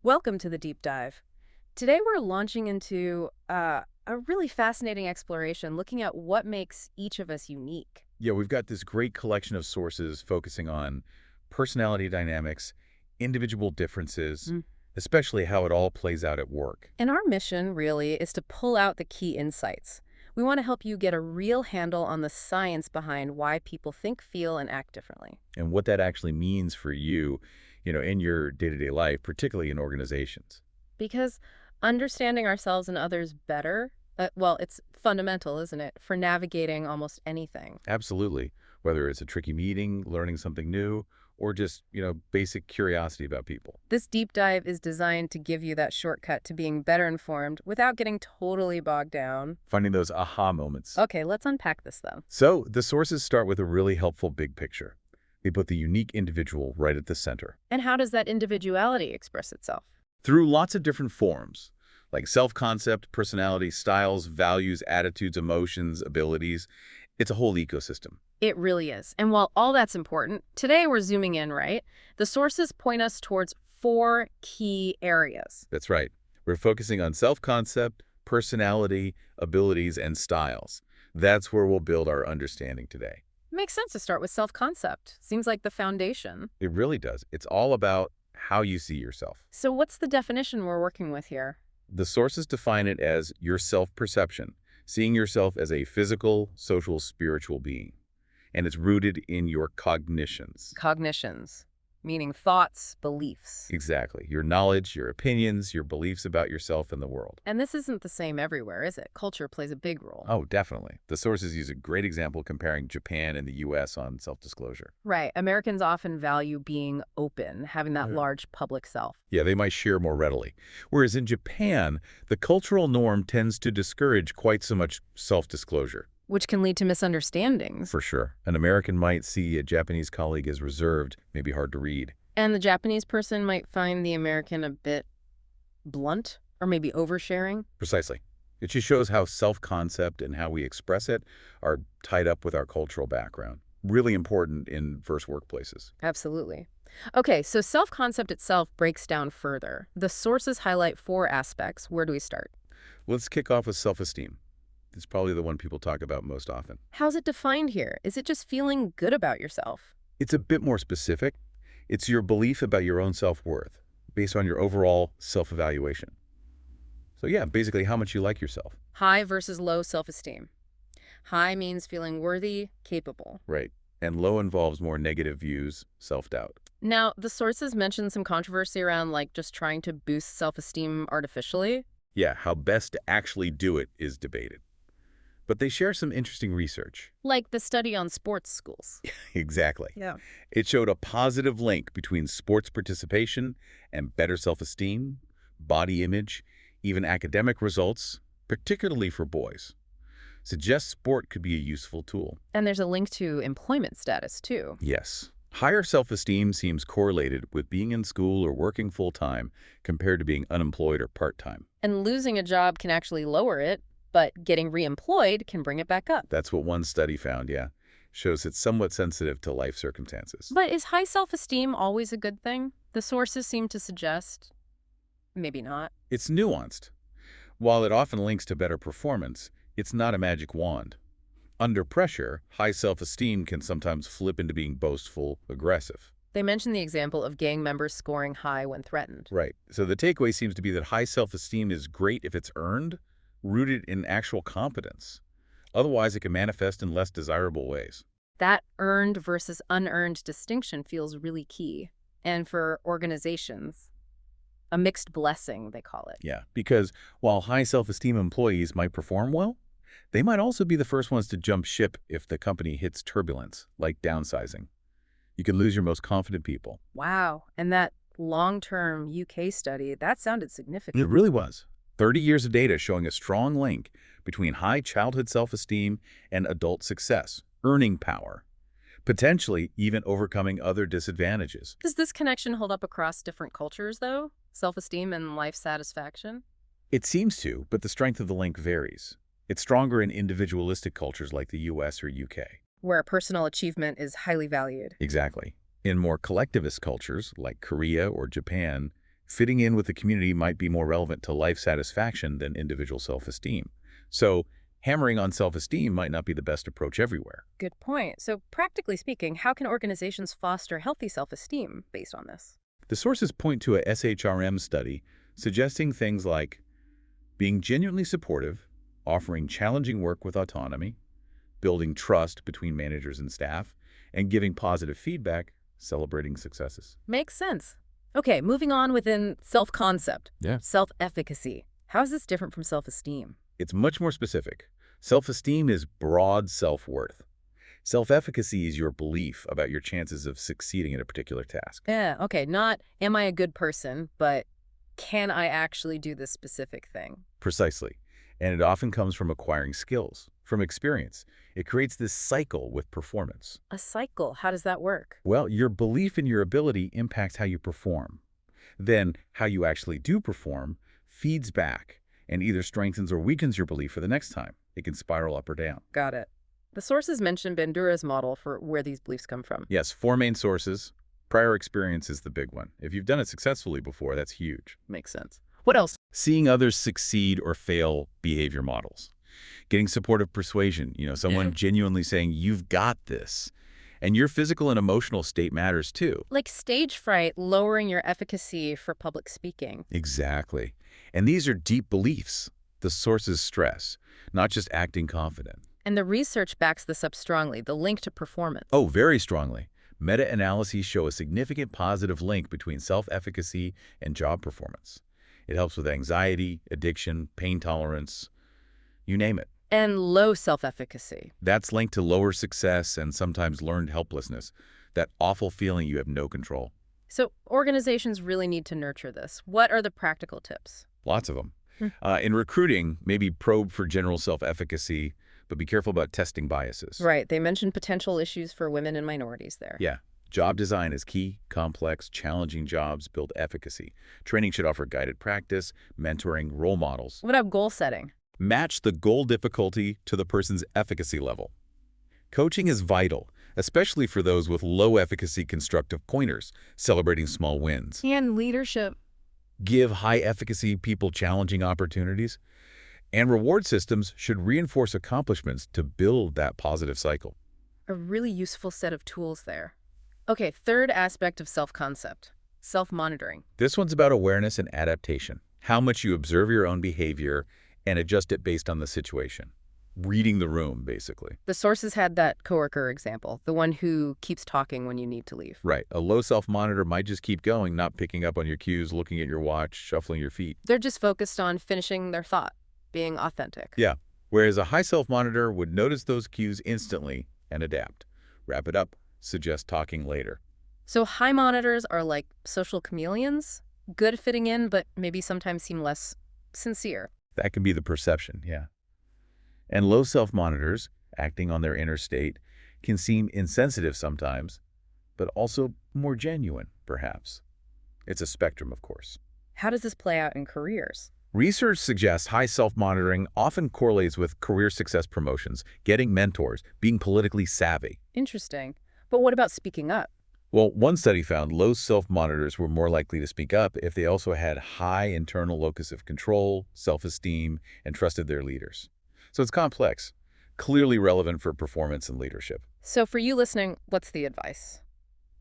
Welcome to the deep dive. Today we're launching into a really fascinating exploration looking at what makes each of us unique. Yeah, we've got this great collection of sources focusing on personality dynamics, individual differences, Mm. especially how it all plays out at work, And our mission really is to pull out the key insights. We want to help you get a real handle on the science behind why people think, feel, and act differently. and what that actually means for you, in your day-to-day life, particularly in organizations. Because understanding ourselves and others better, well, it's fundamental, isn't it, for navigating almost anything. Absolutely. Whether it's a tricky meeting, learning something new, or just, basic curiosity about people. This deep dive is designed to give you that shortcut to being better informed without getting totally bogged down. Finding those aha moments. Okay, let's unpack this though. So the sources start with a really helpful big picture. They put the unique individual right at the center. And how does that individuality express itself? Through lots of different forms, like self-concept, personality, styles, values, attitudes, emotions, abilities. It's a whole ecosystem. It really is. And while all that's important, today we're zooming in, right? The sources point us towards four key areas. That's right. We're focusing on self-concept, personality, abilities, and styles. That's where we'll build our understanding today. Makes sense to start with self-concept. Seems like the foundation. It really does. It's all about how you see yourself. So what's the definition we're working with here? The sources define it as your self-perception, seeing yourself as a physical, social, spiritual being. And it's rooted in your cognitions. Cognitions, meaning thoughts, beliefs. Exactly. Your knowledge, your opinions, your beliefs about yourself and the world. And this isn't the same everywhere, is it? Culture plays a big role. Oh, definitely. The sources use a great example comparing Japan and the U.S. on self-disclosure. Right. Americans often value being open, having that large public self. Yeah, they might share more readily. Whereas in Japan, the cultural norm tends to discourage quite so much self-disclosure. Which can lead to misunderstandings. For sure. An American might see a Japanese colleague as reserved, maybe hard to read. And the Japanese person might find the American a bit blunt or maybe oversharing. Precisely. It just shows how self-concept and how we express it are tied up with our cultural background. Really important in diverse workplaces. Absolutely. Okay, so self-concept itself breaks down further. The sources highlight four aspects. Where do we start? Let's kick off with self-esteem. It's probably the one people talk about most often. How's it defined here? Is it just feeling good about yourself? It's a bit more specific. It's your belief about your own self-worth based on your overall self-evaluation. So yeah, basically how much you like yourself. High versus low self-esteem. High means feeling worthy, capable. Right. And low involves more negative views, self-doubt. Now, the sources mention some controversy around like just trying to boost self-esteem artificially. Yeah, how best to actually do it is debated. But they share some interesting research. Like the study on sports schools. Exactly. Yeah. It showed a positive link between sports participation and better self-esteem, body image, even academic results, particularly for boys. Suggests sport could be a useful tool. And there's a link to employment status, too. Yes. Higher self-esteem seems correlated with being in school or working full-time compared to being unemployed or part-time. And losing a job can actually lower it, but getting reemployed can bring it back up. That's what one study found, yeah. Shows it's somewhat sensitive to life circumstances. But is high self-esteem always a good thing? The sources seem to suggest maybe not. It's nuanced. While it often links to better performance, it's not a magic wand. Under pressure, high self-esteem can sometimes flip into being boastful, aggressive. They mention the example of gang members scoring high when threatened. Right. So the takeaway seems to be that high self-esteem is great if it's earned, rooted in actual competence. Otherwise, it can manifest in less desirable ways. That earned versus unearned distinction feels really key. And for organizations, a mixed blessing, they call it. Yeah, because while high self-esteem employees might perform well, they might also be the first ones to jump ship if the company hits turbulence, like downsizing. You can lose your most confident people. Wow. And that long-term UK study, that sounded significant. It really was. 30 years of data showing a strong link between high childhood self-esteem and adult success, earning power, potentially even overcoming other disadvantages. Does this connection hold up across different cultures, though? Self-esteem and life satisfaction? It seems to, but the strength of the link varies. It's stronger in individualistic cultures like the US or UK. Where personal achievement is highly valued. Exactly. In more collectivist cultures like Korea or Japan, Fitting in with the community might be more relevant to life satisfaction than individual self-esteem. So, hammering on self-esteem might not be the best approach everywhere. Good point. So, practically speaking, how can organizations foster healthy self-esteem based on this? The sources point to a SHRM study suggesting things like being genuinely supportive, offering challenging work with autonomy, building trust between managers and staff, and giving positive feedback, celebrating successes. Makes sense. Okay, moving on within self-concept, Yeah. self-efficacy. How is this different from self-esteem? It's much more specific. Self-esteem is broad self-worth. Self-efficacy is your belief about your chances of succeeding in a particular task. Yeah, okay, not am I a good person, but can I actually do this specific thing? Precisely. And it often comes from acquiring skills, from experience. It creates this cycle with performance. A cycle, how does that work? Well, your belief in your ability impacts how you perform. Then, how you actually do perform feeds back and either strengthens or weakens your belief for the next time. It can spiral up or down. Got it. The sources mentioned Bandura's model for where these beliefs come from. Yes, 4 main sources. Prior experience is the big one. If you've done it successfully before, that's huge. Makes sense. What else? Seeing others succeed or fail behavior models. Getting supportive persuasion, someone genuinely saying, you've got this. And your physical and emotional state matters too. Like stage fright, lowering your efficacy for public speaking. Exactly. And these are deep beliefs. The sources stress, not just acting confident. And the research backs this up strongly, the link to performance. Oh, very strongly. Meta-analyses show a significant positive link between self-efficacy and job performance. It helps with anxiety, addiction, pain tolerance, you name it. And low self-efficacy. That's linked to lower success and sometimes learned helplessness, that awful feeling you have no control. So organizations really need to nurture this. What are the practical tips? Lots of them. In recruiting, maybe probe for general self-efficacy, but be careful about testing biases. Right. They mentioned potential issues for women and minorities there. Yeah. Job design is key. Complex, challenging jobs build efficacy. Training should offer guided practice, mentoring, role models. What about goal setting? Match the goal difficulty to the person's efficacy level. Coaching is vital, especially for those with low efficacy constructive pointers, celebrating small wins. And leadership. Give high efficacy people challenging opportunities. And reward systems should reinforce accomplishments to build that positive cycle. A really useful set of tools there. Okay, third aspect of self-concept, self-monitoring. This one's about awareness and adaptation. How much you observe your own behavior and adjust it based on the situation. Reading the room, basically. The sources had that coworker example, the one who keeps talking when you need to leave. Right. A low self-monitor might just keep going, not picking up on your cues, looking at your watch, shuffling your feet. They're just focused on finishing their thought, being authentic. Yeah. Whereas a high self-monitor would notice those cues instantly and adapt. Wrap it up, suggest talking later. So high monitors are like social chameleons, good at fitting in, but maybe sometimes seem less sincere. That can be the perception, yeah. And low self-monitors, acting on their inner state, can seem insensitive sometimes, but also more genuine, perhaps. It's a spectrum, of course. How does this play out in careers? Research suggests high self-monitoring often correlates with career success promotions, getting mentors, being politically savvy. Interesting. But what about speaking up? Well, one study found low self-monitors were more likely to speak up if they also had high internal locus of control, self-esteem, and trusted their leaders. So it's complex, clearly relevant for performance and leadership. So for you listening, what's the advice?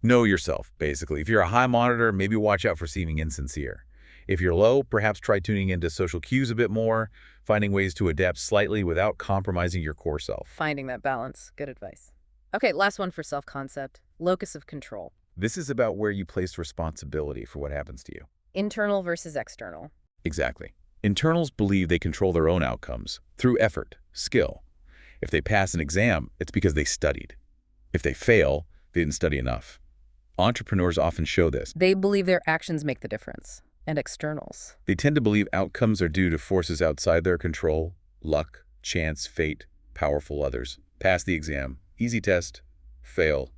Know yourself, basically. If you're a high monitor, maybe watch out for seeming insincere. If you're low, perhaps try tuning into social cues a bit more, finding ways to adapt slightly without compromising your core self. Finding that balance. Good advice. Okay, last one for self-concept. Locus of control. This is about where you place responsibility for what happens to you. Internal versus external. Exactly. Internals believe they control their own outcomes through effort, skill. If they pass an exam, it's because they studied. If they fail, they didn't study enough. Entrepreneurs often show this. They believe their actions make the difference. And externals. They tend to believe outcomes are due to forces outside their control, luck, chance, fate, powerful others. Pass the exam, easy test, fail,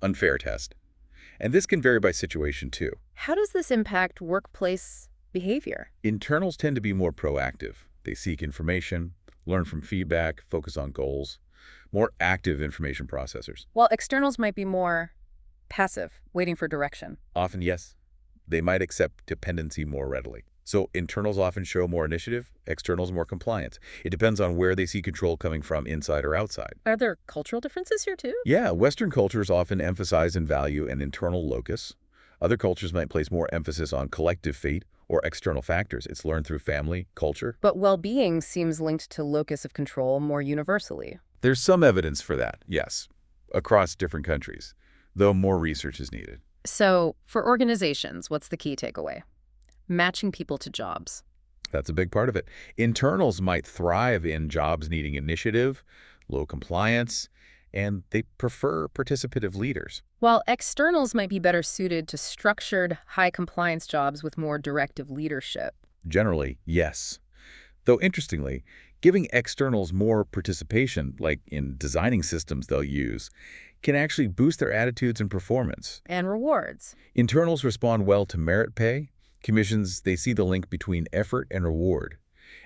unfair test. And this can vary by situation too. How does this impact workplace behavior? Internals tend to be more proactive. They seek information, learn from feedback, focus on goals. More active information processors. While externals might be more passive, waiting for direction. Often, yes. They might accept dependency more readily. So internals often show more initiative, externals more compliance. It depends on where they see control coming from, inside or outside. Are there cultural differences here too? Yeah, Western cultures often emphasize and value an internal locus. Other cultures might place more emphasis on collective fate or external factors. It's learned through family, culture. But well-being seems linked to locus of control more universally. There's some evidence for that, yes, across different countries, though more research is needed. So, for organizations, what's the key takeaway? Matching people to jobs. That's a big part of it. Internals might thrive in jobs needing initiative, low compliance, and they prefer participative leaders. While externals might be better suited to structured, high-compliance jobs with more directive leadership. Generally, yes. Though interestingly, giving externals more participation, like in designing systems they'll use, can actually boost their attitudes and performance. And rewards. Internals respond well to merit pay. Commissions, they see the link between effort and reward.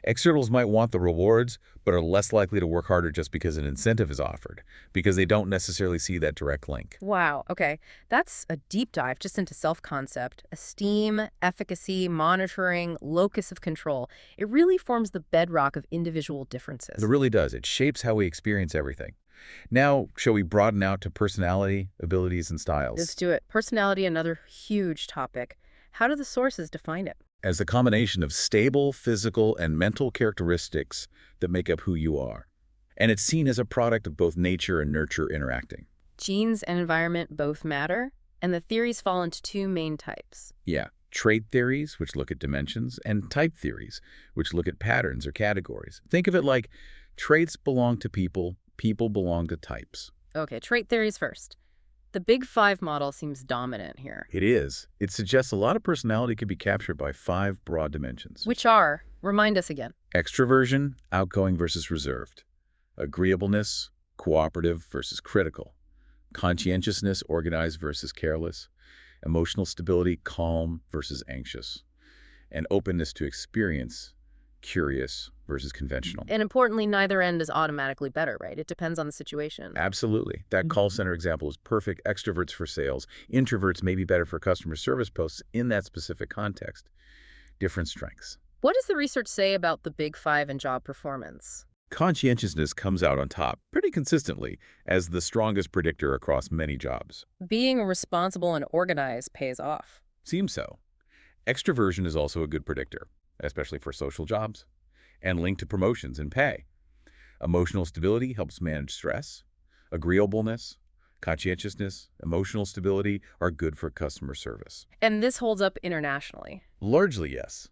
Externals might want the rewards, but are less likely to work harder just because an incentive is offered, because they don't necessarily see that direct link. Wow, okay. That's a deep dive just into self-concept, esteem, efficacy, monitoring, locus of control. It really forms the bedrock of individual differences. It really does. It shapes how we experience everything. Now, shall we broaden out to personality, abilities, and styles? Let's do it. Personality, another huge topic. How do the sources define it? As the combination of stable physical and mental characteristics that make up who you are. And it's seen as a product of both nature and nurture interacting. Genes and environment both matter, and the theories fall into two main types. Yeah, trait theories, which look at dimensions, and type theories, which look at patterns or categories. Think of it like traits belong to people, people belong to types. Okay, trait theories first. The Big Five model seems dominant here. It is. It suggests a lot of personality could be captured by 5 broad dimensions. Which are, remind us again. Extraversion, outgoing versus reserved. Agreeableness, cooperative versus critical. Conscientiousness, organized versus careless. Emotional stability, calm versus anxious. And openness to experience, curious versus conventional. And importantly, neither end is automatically better, right? It depends on the situation. Absolutely. That call center example is perfect. Extroverts for sales. Introverts may be better for customer service posts in that specific context. Different strengths. What does the research say about the Big Five and job performance? Conscientiousness comes out on top pretty consistently as the strongest predictor across many jobs. Being responsible and organized pays off. Seems so. Extroversion is also a good predictor, especially for social jobs, and linked to promotions and pay. Emotional stability helps manage stress. Agreeableness, conscientiousness, emotional stability are good for customer service. And this holds up internationally. Largely, yes.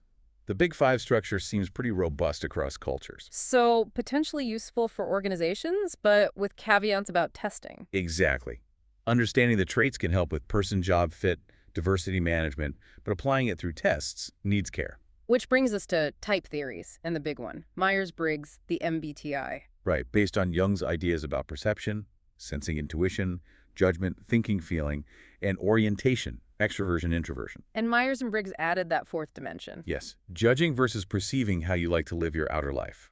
The Big Five structure seems pretty robust across cultures. So potentially useful for organizations, but with caveats about testing. Exactly. Understanding the traits can help with person-job fit, diversity management, but applying it through tests needs care. Which brings us to type theories, and the big one, Myers-Briggs, the MBTI. Right, based on Jung's ideas about perception, sensing intuition, judgment, thinking, feeling, and orientation, extroversion, introversion. And Myers and Briggs added that fourth dimension. Yes, judging versus perceiving how you like to live your outer life.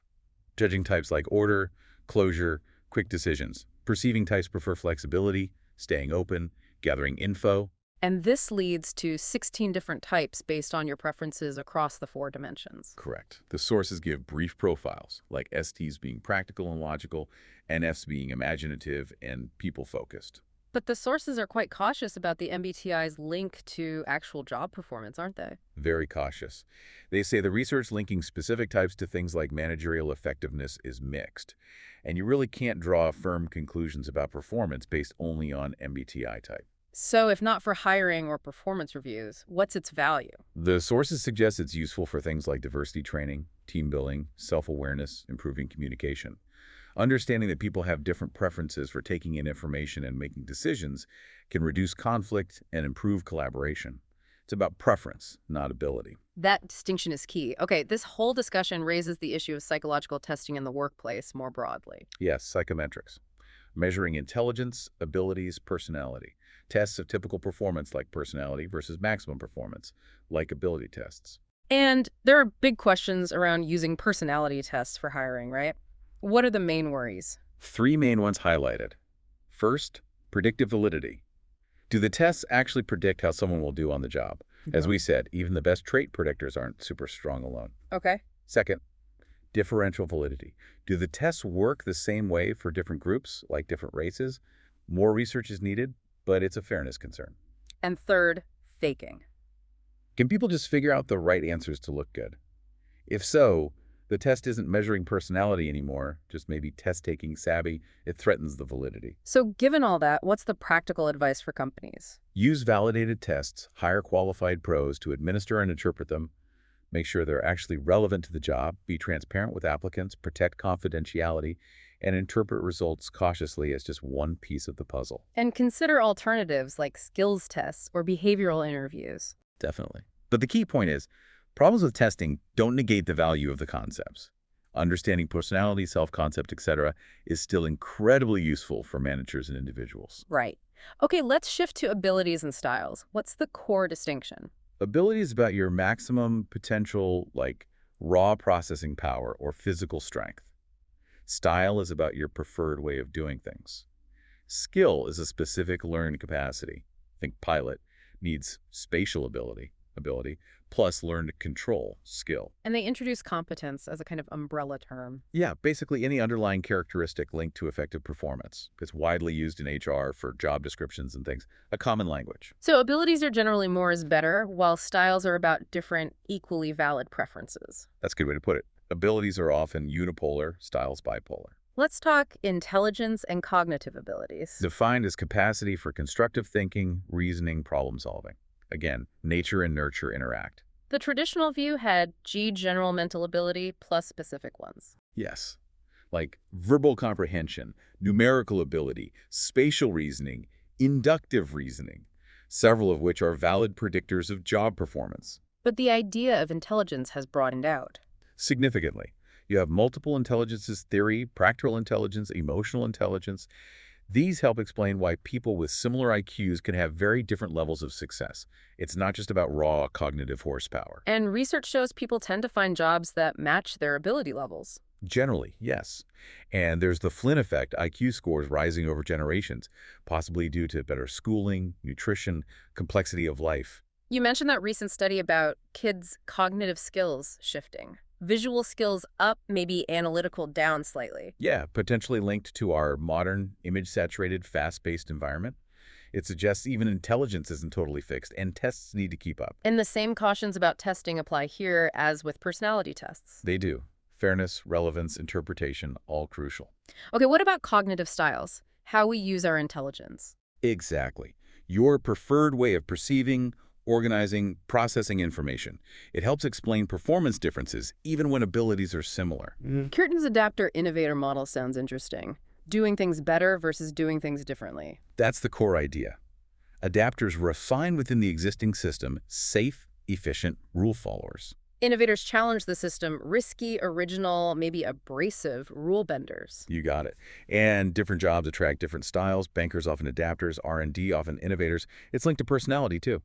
Judging types like order, closure, quick decisions. Perceiving types prefer flexibility, staying open, gathering info. And this leads to 16 different types based on your preferences across the 4 dimensions. Correct. The sources give brief profiles, like STs being practical and logical, NFs being imaginative and people-focused. But the sources are quite cautious about the MBTI's link to actual job performance, aren't they? Very cautious. They say the research linking specific types to things like managerial effectiveness is mixed, and you really can't draw firm conclusions about performance based only on MBTI type. So if not for hiring or performance reviews, what's its value? The sources suggest it's useful for things like diversity training, team building, self-awareness, improving communication. Understanding that people have different preferences for taking in information and making decisions can reduce conflict and improve collaboration. It's about preference, not ability. That distinction is key. Okay, this whole discussion raises the issue of psychological testing in the workplace more broadly. Yes, psychometrics. Measuring intelligence, abilities, personality. Tests of typical performance like personality versus maximum performance, like ability tests. And there are big questions around using personality tests for hiring, right? What are the main worries? 3 main ones highlighted. First, predictive validity. Do the tests actually predict how someone will do on the job? As we said, even the best trait predictors aren't super strong alone. Okay. Second, differential validity. Do the tests work the same way for different groups, like different races? More research is needed, but it's a fairness concern. And third, faking. Can people just figure out the right answers to look good? If so, the test isn't measuring personality anymore, just maybe test-taking savvy. It threatens the validity. So given all that, what's the practical advice for companies? Use validated tests, hire qualified pros to administer and interpret them, make sure they're actually relevant to the job, be transparent with applicants, protect confidentiality, and interpret results cautiously as just one piece of the puzzle. And consider alternatives like skills tests or behavioral interviews. Definitely. But the key point is, problems with testing don't negate the value of the concepts. Understanding personality, self-concept, etc. is still incredibly useful for managers and individuals. Right. Okay, let's shift to abilities and styles. What's the core distinction? Ability is about your maximum potential, like raw processing power or physical strength. Style is about your preferred way of doing things. Skill is a specific learned capacity. Think pilot needs spatial ability, plus learned control, skill. And they introduce competence as a kind of umbrella term. Yeah, basically any underlying characteristic linked to effective performance. It's widely used in HR for job descriptions and things, a common language. So abilities are generally more is better, while styles are about different, equally valid preferences. That's a good way to put it. Abilities are often unipolar, styles bipolar. Let's talk intelligence and cognitive abilities. Defined as capacity for constructive thinking, reasoning, problem solving. Again, nature and nurture interact. The traditional view had G general mental ability plus specific ones. Yes, like verbal comprehension, numerical ability, spatial reasoning, inductive reasoning, several of which are valid predictors of job performance. But the idea of intelligence has broadened out. Significantly, you have multiple intelligences theory, practical intelligence, emotional intelligence. These help explain why people with similar IQs can have very different levels of success. It's not just about raw cognitive horsepower. And research shows people tend to find jobs that match their ability levels. Generally, yes. And there's the Flynn effect, IQ scores rising over generations, possibly due to better schooling, nutrition, complexity of life. You mentioned that recent study about kids' cognitive skills shifting. Visual skills up, maybe analytical down slightly. Yeah, potentially linked to our modern, image-saturated, fast-paced environment. It suggests even intelligence isn't totally fixed, and tests need to keep up. And the same cautions about testing apply here as with personality tests. They do. Fairness, relevance, interpretation, all crucial. Okay, what about cognitive styles? How we use our intelligence. Exactly. Your preferred way of perceiving, organizing, processing information. It helps explain performance differences, even when abilities are similar. Curtin's adapter innovator model sounds interesting. Doing things better versus doing things differently. That's the core idea. Adapters refine within the existing system safe, efficient rule followers. Innovators challenge the system, risky, original, maybe abrasive rule benders. You got it. And different jobs attract different styles. Bankers often adapters, R&D often innovators. It's linked to personality, too.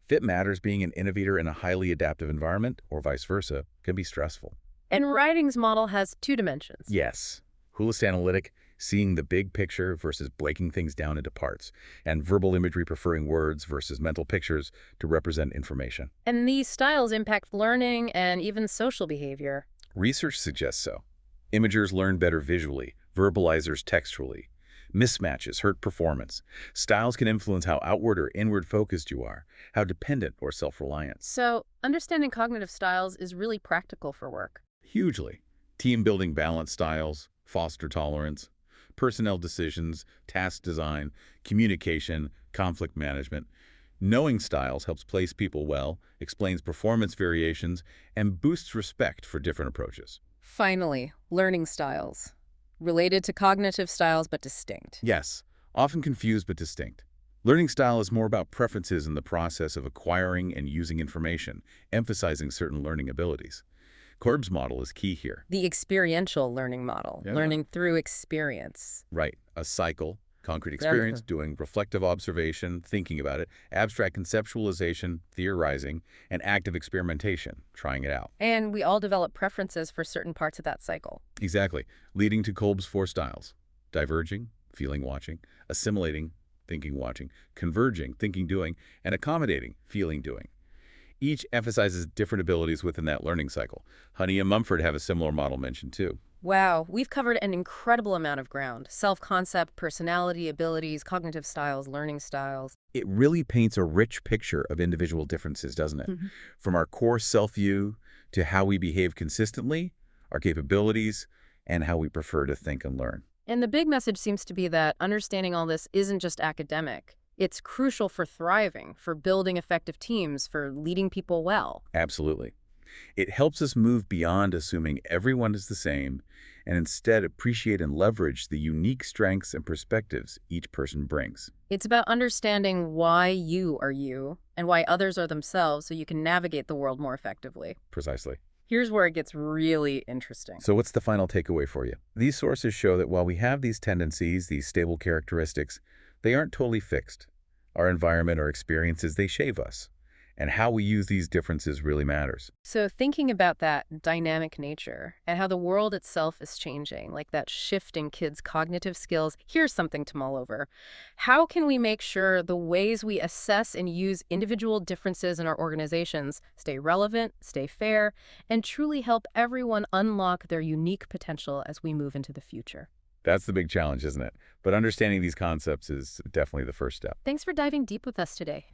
Fit matters. Being an innovator in a highly adaptive environment, or vice versa, can be stressful. And Writing's model has two dimensions. Yes. Holistic analytic, seeing the big picture versus breaking things down into parts, and verbal imagery preferring words versus mental pictures to represent information. And these styles impact learning and even social behavior. Research suggests so. Imagers learn better visually, verbalizers textually. Mismatches hurt performance. Styles can influence how outward or inward focused you are, how dependent or self-reliant. So, understanding cognitive styles is really practical for work. Hugely. Team-building balance styles, foster tolerance, personnel decisions, task design, communication, conflict management. Knowing styles helps place people well, explains performance variations, and boosts respect for different approaches. Finally, learning styles. Related to cognitive styles, but distinct. Yes, often confused but distinct. Learning style is more about preferences in the process of acquiring and using information, emphasizing certain learning abilities. Korb's model is key here. The experiential learning model, learning through experience. Right, a cycle, concrete experience, doing reflective observation, thinking about it, abstract conceptualization, theorizing, and active experimentation, trying it out. And we all develop preferences for certain parts of that cycle. Exactly, leading to Kolb's 4 styles: diverging, feeling watching, assimilating, thinking watching, converging, thinking doing, and accommodating, feeling doing. Each emphasizes different abilities within that learning cycle. Honey and Mumford have a similar model mentioned too. Wow, we've covered an incredible amount of ground. Self-concept, personality, abilities, cognitive styles, learning styles. It really paints a rich picture of individual differences, doesn't it? Mhm. From our core self-view to how we behave consistently, our capabilities, and how we prefer to think and learn. And the big message seems to be that understanding all this isn't just academic. It's crucial for thriving, for building effective teams, for leading people well. Absolutely. It helps us move beyond assuming everyone is the same and instead appreciate and leverage the unique strengths and perspectives each person brings. It's about understanding why you are you and why others are themselves so you can navigate the world more effectively. Precisely. Here's where it gets really interesting. So what's the final takeaway for you? These sources show that while we have these tendencies, these stable characteristics, they aren't totally fixed. Our environment, our experiences, they shape us. And how we use these differences really matters. So thinking about that dynamic nature and how the world itself is changing, like that shift in kids' cognitive skills, here's something to mull over. How can we make sure the ways we assess and use individual differences in our organizations stay relevant, stay fair, and truly help everyone unlock their unique potential as we move into the future? That's the big challenge, isn't it? But understanding these concepts is definitely the first step. Thanks for diving deep with us today.